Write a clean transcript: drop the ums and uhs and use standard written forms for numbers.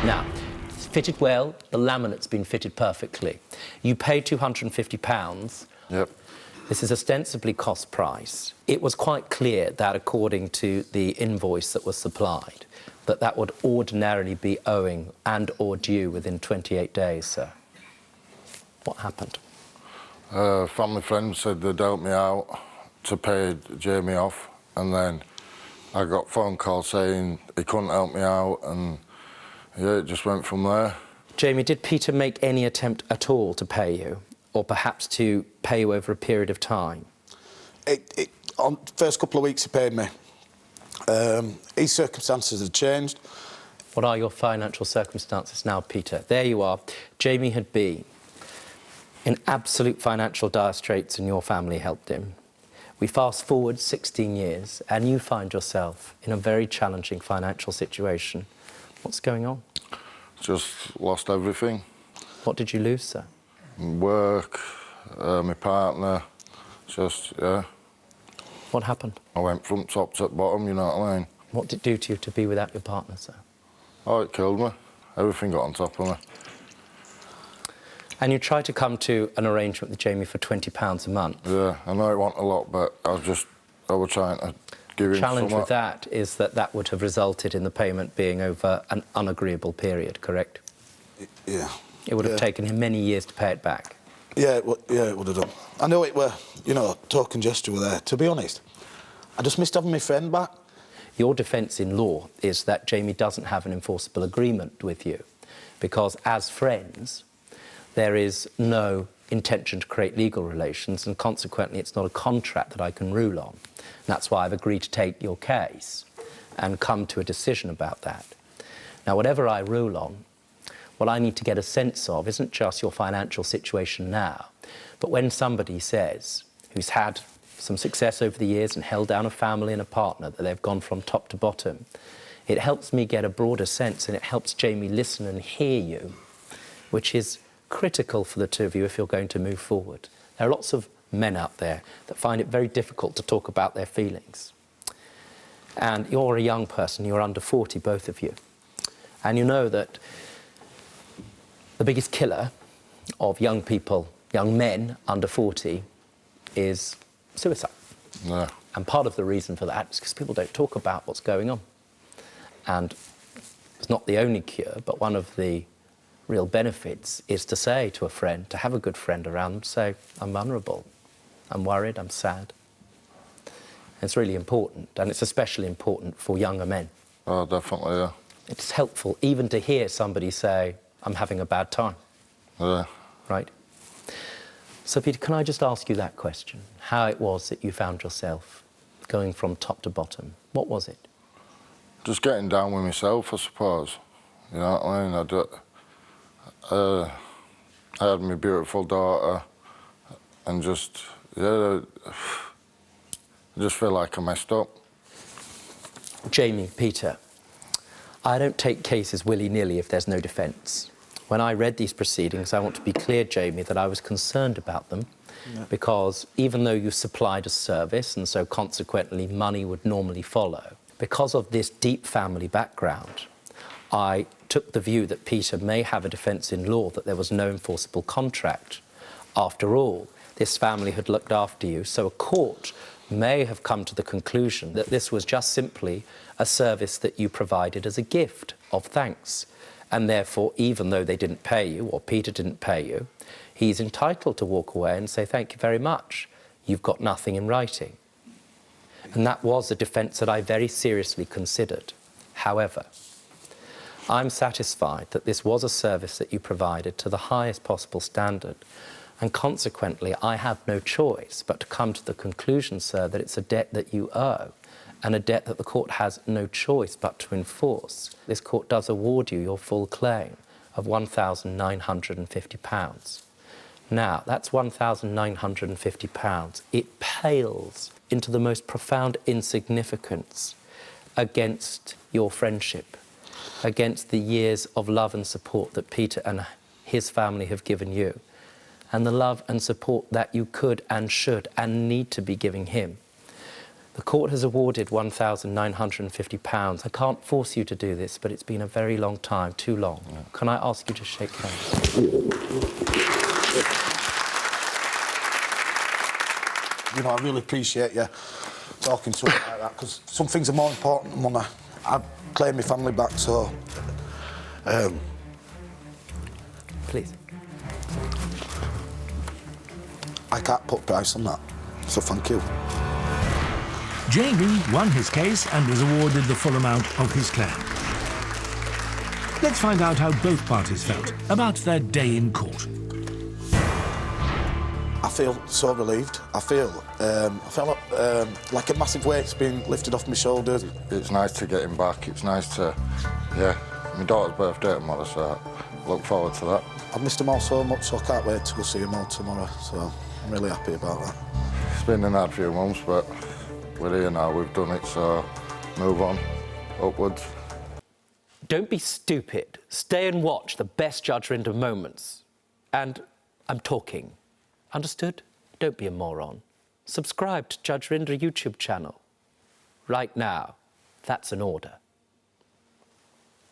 Now, it's fitted well, the laminate's been fitted perfectly. You paid £250. Yep. This is ostensibly cost price. It was quite clear that according to the invoice that was supplied, that would ordinarily be owing and or due within 28 days, sir. What happened? Family friends said they'd help me out to pay Jamie off, and then I got a phone call saying he couldn't help me out, and yeah, it just went from there. Jamie, did Peter make any attempt at all to pay you, or perhaps to pay you over a period of time? On the first couple of weeks he paid me. His circumstances had changed. What are your financial circumstances now, Peter? There you are. Jamie had been in absolute financial dire straits and your family helped him. We fast forward 16 years and you find yourself in a very challenging financial situation. What's going on? Just lost everything. What did you lose, sir? Work, my partner, just, yeah. What happened? I went from top to bottom, you know what I mean? What did it do to you to be without your partner, sir? Oh, it killed me. Everything got on top of me. And you tried to come to an arrangement with Jamie for £20 a month. Yeah, I know it wasn't a lot, but I was trying to give him The challenge somewhat. with that is that would have resulted in the payment being over an unagreeable period, correct? Yeah. It would have taken him many years to pay it back. Yeah, it would have done. I know it were, you know, token gesture were there. To be honest, I just missed having my friend back. Your defence in law is that Jamie doesn't have an enforceable agreement with you because as friends, there is no intention to create legal relations and consequently it's not a contract that I can rule on. And that's why I've agreed to take your case and come to a decision about that. Now, whatever I rule on, what I need to get a sense of isn't just your financial situation now, but when somebody says, who's had some success over the years and held down a family and a partner, that they've gone from top to bottom, it helps me get a broader sense and it helps Jamie listen and hear you, which is critical for the two of you if you're going to move forward. There are lots of men out there that find it very difficult to talk about their feelings. And you're a young person, you're under 40, both of you. And you know that the biggest killer of young people, young men under 40, is suicide. Yeah. And part of the reason for that is because people don't talk about what's going on. And it's not the only cure, but one of the real benefits is to say to a friend, to have a good friend around them, say, I'm vulnerable, I'm worried, I'm sad. It's really important, and it's especially important for younger men. Oh, definitely, yeah. It's helpful even to hear somebody say, I'm having a bad time. Yeah. Right? So, Peter, can I just ask you that question? How it was that you found yourself going from top to bottom? What was it? Just getting down with myself, I suppose. You know what I mean? I had my beautiful daughter and just, yeah, I just feel like I messed up. Jamie, Peter, I don't take cases willy-nilly if there's no defence. When I read these proceedings, I want to be clear, Jamie, that I was concerned about them because even though you supplied a service and so consequently money would normally follow, because of this deep family background, I took the view that Peter may have a defence in law that there was no enforceable contract. After all, this family had looked after you, so a court may have come to the conclusion that this was just simply a service that you provided as a gift of thanks. And therefore, even though they didn't pay you, or Peter didn't pay you, he's entitled to walk away and say, thank you very much. You've got nothing in writing. And that was a defence that I very seriously considered. However, I'm satisfied that this was a service that you provided to the highest possible standard, and consequently, I have no choice but to come to the conclusion, sir, that it's a debt that you owe, and a debt that the court has no choice but to enforce. This court does award you your full claim of £1,950. Now, that's £1,950. It pales into the most profound insignificance against your friendship, against the years of love and support that Peter and his family have given you, and the love and support that you could and should and need to be giving him. The court has awarded £1,950. I can't force you to do this, but it's been a very long time, too long. Yeah. Can I ask you to shake hands? You know, I really appreciate you talking to me like that, because some things are more important than money. I've claimed my family back, so... Please. I can't put a price on that, so thank you. Jamie won his case and was awarded the full amount of his claim. Let's find out how both parties felt about their day in court. I feel so relieved. I feel like a massive weight's been lifted off my shoulders. It's nice to get him back. It's nice to, yeah, my daughter's birthday tomorrow, so I look forward to that. I've missed them all so much, so I can't wait to go see them all tomorrow, so I'm really happy about that. It's been an hard few months, but we're here now, we've done it, so move on, upwards. Don't be stupid. Stay and watch the best Judge Rinder moments. And I'm talking. Understood? Don't be a moron. Subscribe to Judge Rinder YouTube channel. Right now. That's an order.